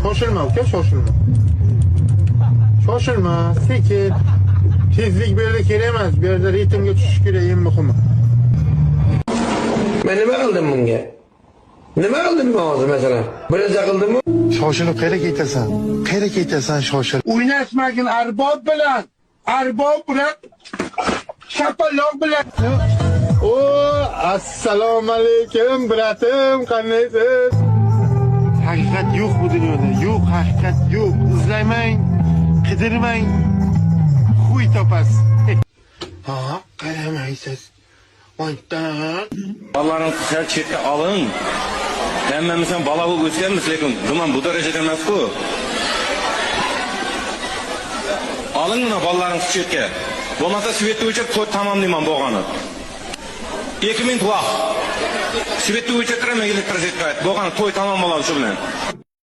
Shoshilma uka, shoshilma. Shoshilma, sekin. Tezlik bu yerda kerak emas. Bu yerda ritmga tushish kerak, eng muhimi. Men nima qildim bunga? Nima qildim men hozir masalan? Birinchi qildimmi? Shoshilib qayerga ketasan? Qayerga ketasan shoshil? O'ynashmagin arbob bilan. Arbob bilan shapaloq bilan. O, assalomu alaykum bratim, qanaysiz? Haqiqat yo'q bu dunyoda. Yo'q, haqiqat yo'q. Izlamang, qidirmang. Xuy topasiz. Ha, qaramaysiz. Ondan Balalarını sel çekte alın. Denmemişsen bala bu göstermiş lekin. Zaman bu derecede emas ku. Alın mı balalarını çekte? Olmasa süvetli uçak toy tamamlayman boğanı. 2000 tuaq. Süvetli uçak kırama elektrik kayıt. Boğanı toy tamam olalı şu bilen.